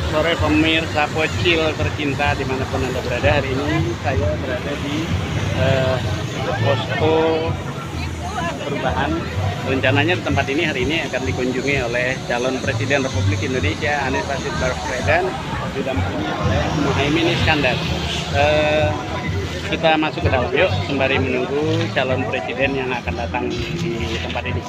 sore pemirsa Pocil tercinta dimanapun Anda berada. Hari ini saya berada di posko perubahan. Rencananya di tempat ini hari ini akan dikunjungi oleh calon Presiden Republik Indonesia Anies Baswedan didampingi oleh Muhaimin Iskandar. Kita masuk ke dalam yuk sembari menunggu calon presiden yang akan datang di tempat ini.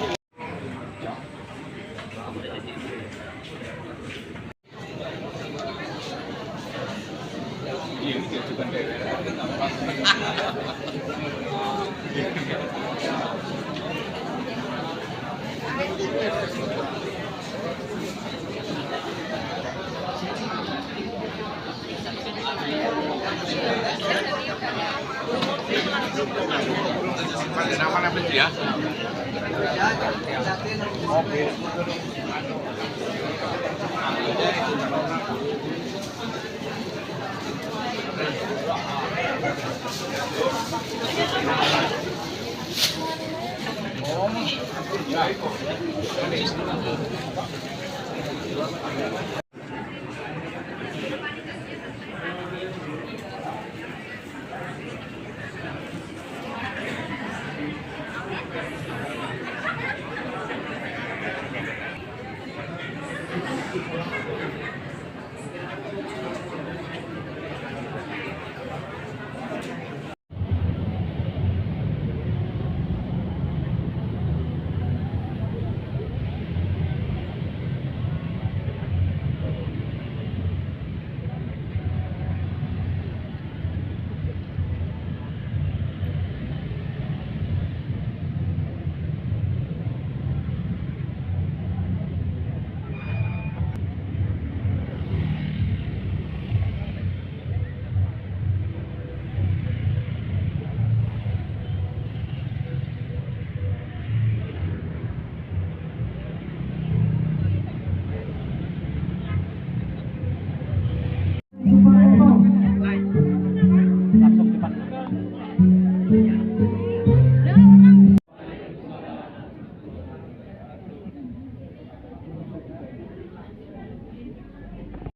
Ya.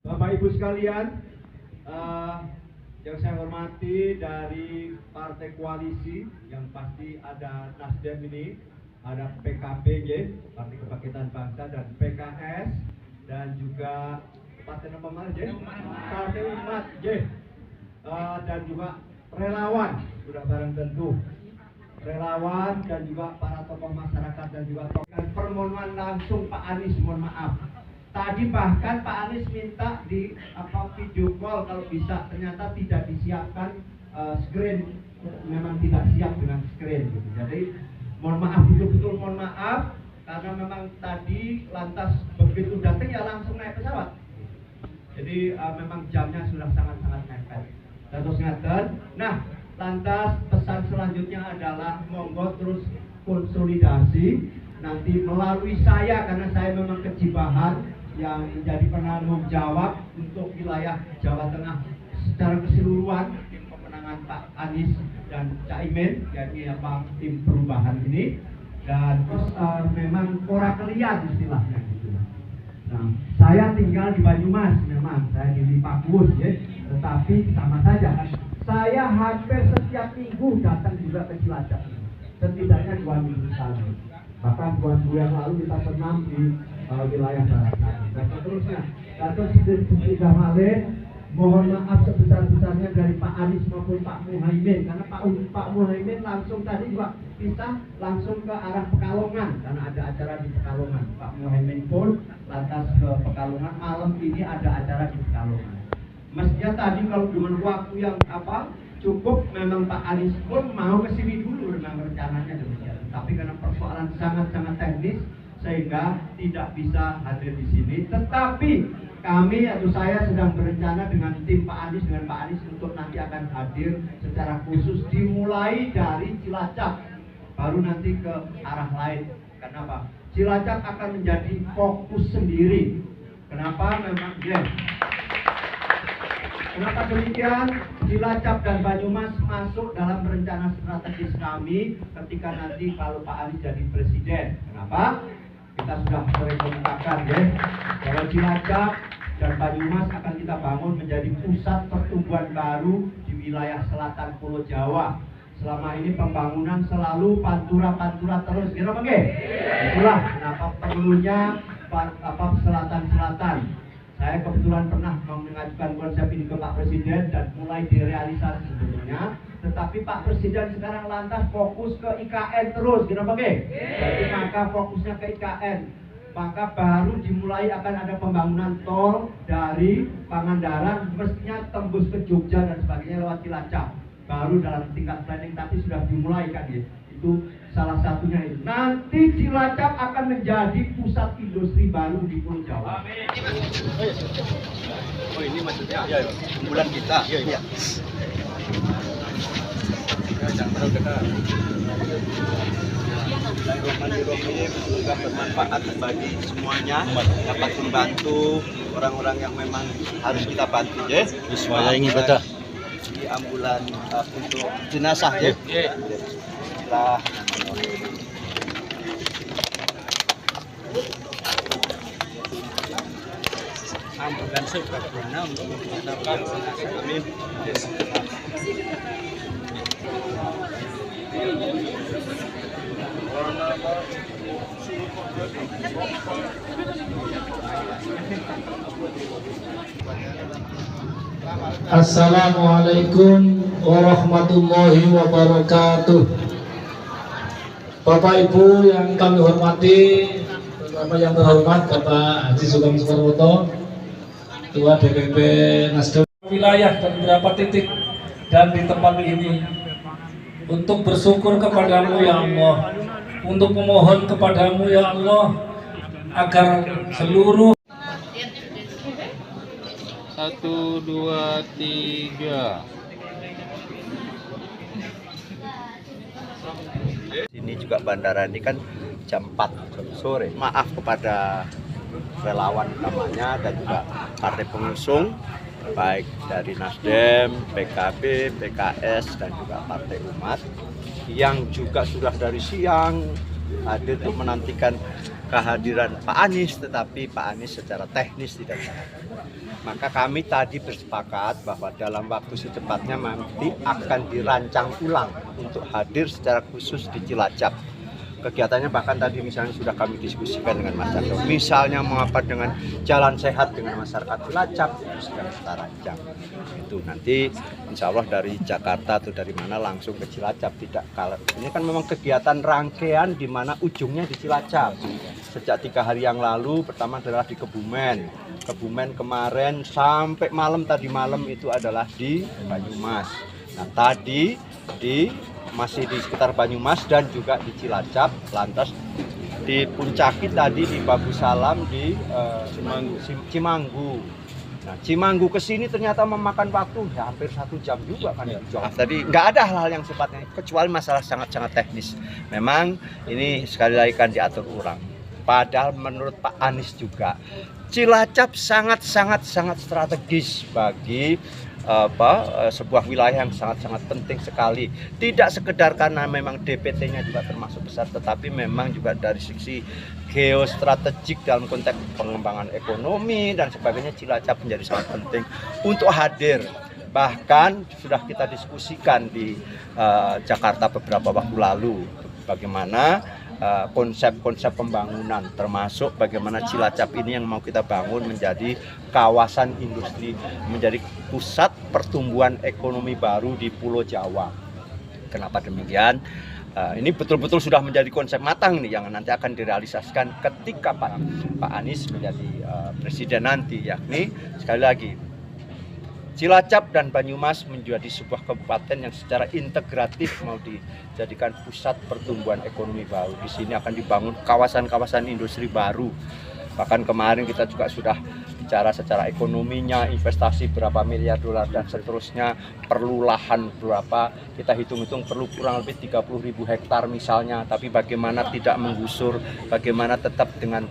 Bapak Ibu sekalian, yang saya hormati dari partai koalisi, yang pasti ada Nasdem ini, ada PKB, Partai Kebangkitan Bangsa, dan PKS, dan juga Partai Partai Umat, dan juga relawan, sudah barang tentu, relawan dan juga para tokoh masyarakat dan juga tokoh. Permohonan langsung Pak Anies, mohon maaf. Tadi bahkan Pak Anies minta di video call kalau bisa, ternyata tidak disiapkan screen, memang tidak siap dengan screen gitu. Jadi mohon maaf, betul-betul mohon maaf, karena memang tadi lantas begitu datang ya langsung naik pesawat. Jadi memang jamnya sudah sangat-sangat mepet. Terus ngaten. Nah, lantas pesan selanjutnya adalah monggo terus konsolidasi nanti melalui saya, karena saya memang kejibahan yang menjadi penanggung jawab untuk wilayah Jawa Tengah secara keseluruhan, tim pemenangan Pak Anies dan Caimin, yakni tim perubahan ini, dan memang ora kalian istilahnya gitu. Nah, saya tinggal di Banyumas, memang saya di Pakus ya, tetapi sama saja kan. Saya hampir setiap minggu datang juga ke Cilacap, setidaknya 2 minggu sekali. Bahkan 2 minggu yang lalu kita senam di wilayah barat dan seterusnya. Terus sudah malih, mohon maaf sebesar-besarnya dari Pak Anies maupun Pak Muhaimin, karena Pak Muhaimin langsung tadi juga kita langsung ke arah Pekalongan karena ada acara di Pekalongan. Pak Muhaimin pun lantas ke Pekalongan, malam ini ada acara di Pekalongan. Mestinya tadi kalau dengan waktu yang cukup, memang Pak Anies pun mau ke sini dulu, memang rencananya demikian. Tapi karena persoalan sangat-sangat teknis sehingga tidak bisa hadir di sini. Tetapi kami atau saya sedang berencana dengan tim Pak Anies, dengan Pak Anies untuk nanti akan hadir secara khusus dimulai dari Cilacap, baru nanti ke arah lain. Kenapa? Cilacap akan menjadi fokus sendiri. Kenapa? Memang Kenapa demikian? Cilacap dan Banyumas masuk dalam rencana strategis kami ketika nanti kalau Pak Anies jadi presiden. Kenapa? Kita sudah sering mengatakan kalau Cilacap dan Banyumas akan kita bangun menjadi pusat pertumbuhan baru di wilayah selatan Pulau Jawa. Selama ini pembangunan selalu pantura-pantura terus, kira bangke? Itulah kenapa perlunya selatan-selatan. Saya kebetulan pernah mengajukan konsep ini ke Pak Presiden dan mulai direalisasi sebetulnya. Tetapi Pak Presiden sekarang lantas fokus ke IKN terus, kira bangke? Jadi maka fokusnya ke IKN. Maka baru dimulai akan ada pembangunan tol dari Pangandaran, mestinya tembus ke Jogja dan sebagainya lewat Cilacap. Baru dalam tingkat planning, tapi sudah dimulai kan ya. Itu salah satunya itu. Nanti Cilacap akan menjadi pusat industri baru di Pulau Jawa. Oh ini maksudnya ya, bulan kita. Iya. Jangan terlalu dekat. Bismillahirrahmanirrahim. Semoga bermanfaat bagi semuanya, dapat membantu orang-orang yang memang harus kita bantu ya. Semuanya ingin ibadah di ambulan untuk jenazah ya. Bismillah. Ambulan sudah guna untuk mendapatkan jenazah. Amin. Assalamualaikum warahmatullahi wabarakatuh. Bapak Ibu yang kami hormati, terutama yang terhormat Bapak Haji Sugeng Suparwoto, Ketua DPP Nasdem wilayah dan beberapa titik dan di tempat ini, untuk bersyukur kepadamu ya Allah, untuk memohon kepadamu ya Allah agar seluruh 1, 2, 3. Ini juga bandara ini kan jam 4 sore. Maaf kepada relawan utamanya dan juga partai pengusung baik dari Nasdem, PKB, PKS dan juga Partai Umat yang juga sudah dari siang hadir untuk menantikan kehadiran Pak Anies, tetapi Pak Anies secara teknis tidak datang. Maka kami tadi bersepakat bahwa dalam waktu secepatnya nanti akan dirancang ulang untuk hadir secara khusus di Cilacap. Kegiatannya bahkan tadi misalnya sudah kami diskusikan dengan Mas Chandra. Misalnya mengapa dengan jalan sehat dengan masyarakat Cilacap itu sedang kita rancang. Itu nanti insya Allah dari Jakarta atau dari mana langsung ke Cilacap. Tidak kalah. Ini kan memang kegiatan rangkaian di mana ujungnya di Cilacap. Sejak 3 hari yang lalu pertama adalah di Kebumen. Kebumen kemarin sampai tadi malam itu adalah di Banyumas. Nah tadi masih di sekitar Banyumas dan juga di Cilacap, lantas dipuncaki tadi di Babu Salam di Cimanggu. Nah, Cimanggu ke sini ternyata memakan waktu ya, hampir 1 jam juga kan ya. Tadi nggak ada hal yang sifatnya kecuali masalah sangat-sangat teknis. Memang ini sekali lagi kan diatur ulang. Padahal menurut Pak Anies juga Cilacap sangat strategis bagi sebuah wilayah yang sangat penting sekali. Tidak sekedar karena memang DPT-nya juga termasuk besar, tetapi memang juga dari sisi geostrategik dalam konteks pengembangan ekonomi dan sebagainya, Cilacap menjadi sangat penting untuk hadir. Bahkan sudah kita diskusikan di Jakarta beberapa waktu lalu bagaimana konsep-konsep pembangunan, termasuk bagaimana Cilacap ini yang mau kita bangun menjadi kawasan industri, menjadi pusat pertumbuhan ekonomi baru di Pulau Jawa. Kenapa demikian? Ini betul-betul sudah menjadi konsep matang nih yang nanti akan direalisasikan ketika Pak Anies menjadi presiden nanti, yakni sekali lagi Cilacap dan Banyumas menjadi sebuah kabupaten yang secara integratif mau dijadikan pusat pertumbuhan ekonomi baru. Di sini akan dibangun kawasan-kawasan industri baru. Bahkan kemarin kita juga sudah bicara secara ekonominya, investasi berapa miliar dolar dan seterusnya, perlu lahan berapa, kita hitung-hitung perlu kurang lebih 30.000 hektar misalnya, tapi bagaimana tidak menggusur, bagaimana tetap dengan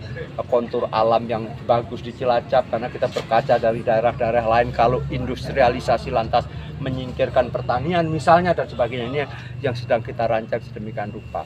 kontur alam yang bagus di Cilacap, karena kita berkaca dari daerah-daerah lain kalau industrialisasi lantas menyingkirkan pertanian misalnya dan sebagainya, ini yang sedang kita rancang sedemikian rupa.